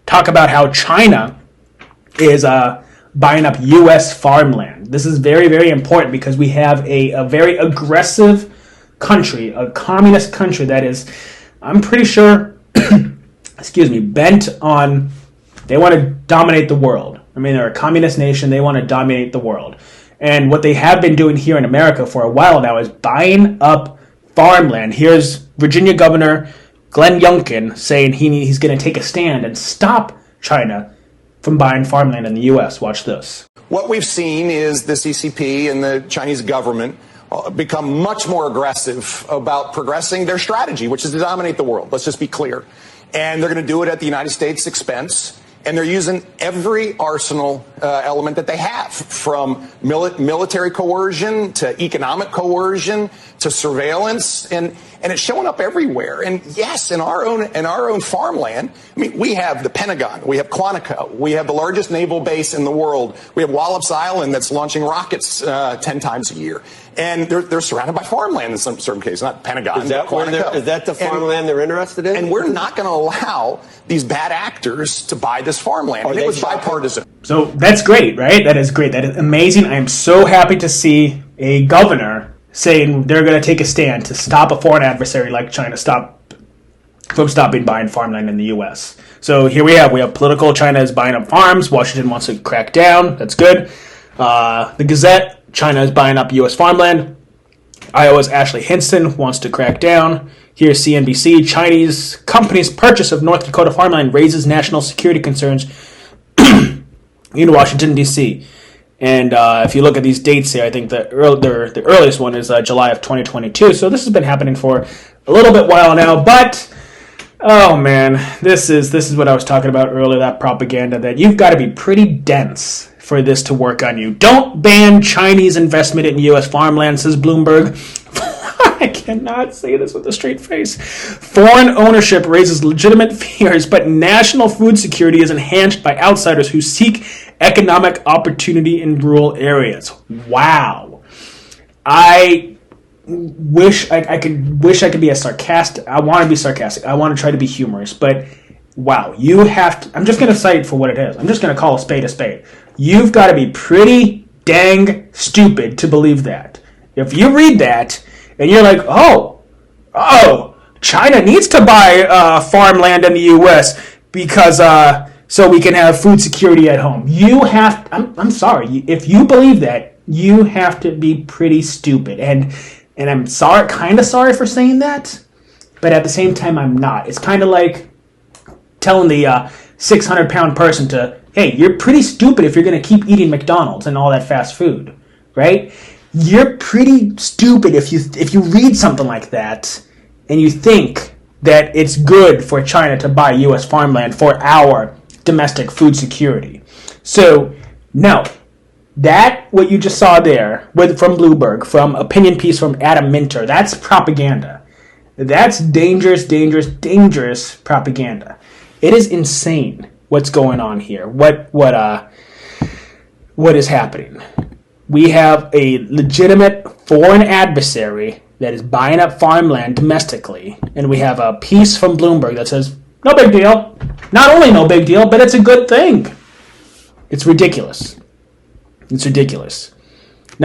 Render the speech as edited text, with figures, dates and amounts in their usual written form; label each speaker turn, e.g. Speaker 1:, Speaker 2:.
Speaker 1: talk about how China is buying up U.S. farmland. This is very, very important because we have a very aggressive country, a communist country that is, I'm pretty sure, bent on, they want to dominate the world. I mean, they're a communist nation. They want to dominate the world. And what they have been doing here in America for a while now is buying up farmland. Here's Virginia Governor Glenn Youngkin saying he's going to take a stand and stop China from buying farmland in the U.S. Watch this.
Speaker 2: What we've seen is the CCP and the Chinese government become much more aggressive about progressing their strategy, which is to dominate the world. Let's just be clear. And they're going to do it at the United States' expense. And they're using every arsenal element that they have, from military coercion to economic coercion to surveillance, and it's showing up everywhere. And yes, in our own farmland, I mean, we have the Pentagon, we have Quantico, we have the largest naval base in the world, we have Wallops Island that's launching rockets 10 times a year, and they're surrounded by farmland in some certain cases, not Pentagon.
Speaker 3: Is that the farmland they're interested in?
Speaker 2: And we're not going to allow these bad actors to buy this farmland. And it was bipartisan.
Speaker 1: So that's great, right? That is great. That is amazing. I am so happy to see a governor saying they're going to take a stand to stop a foreign adversary like China from stopping buying farmland in the U.S. So here we have political. China is buying up farms. Washington wants to crack down. That's good. The Gazette, China is buying up U.S. farmland. Iowa's Ashley Hinson wants to crack down. Here's CNBC. Chinese company's purchase of North Dakota farmland raises national security concerns in Washington, D.C. And if you look at these dates here, I think the earliest one is July of 2022. So this has been happening for a little bit while now. But, oh man, this is what I was talking about earlier, that propaganda, that you've got to be pretty dense for this to work on you. Don't ban Chinese investment in U.S. farmland, says Bloomberg. I cannot say this with a straight face. Foreign ownership raises legitimate fears, but national food security is enhanced by outsiders who seek economic opportunity in rural areas. Wow. I wish I could be as sarcastic. I want to be sarcastic. I want to try to be humorous, but wow, you have to, I'm just going to cite it for what it is. I'm just going to call a spade a spade. You've got to be pretty dang stupid to believe that. If you read that and you're like, oh, China needs to buy farmland in the U.S. because so we can have food security at home. You have, I'm sorry, if you believe that, you have to be pretty stupid. And I'm sorry, kind of sorry for saying that, but at the same time, I'm not. It's kind of like telling the 600-pound person to, hey, you're pretty stupid if you're going to keep eating McDonald's and all that fast food, right? You're pretty stupid if you read something like that and you think that it's good for China to buy U.S. farmland for our domestic food security. So, no. That, what you just saw there, from Bloomberg, from opinion piece from Adam Minter, that's propaganda. That's dangerous, dangerous, dangerous propaganda. It is insane what's going on here. What is happening? We have a legitimate foreign adversary that is buying up farmland domestically, and we have a piece from Bloomberg that says, no big deal. Not only no big deal, but it's a good thing. It's ridiculous. It's ridiculous.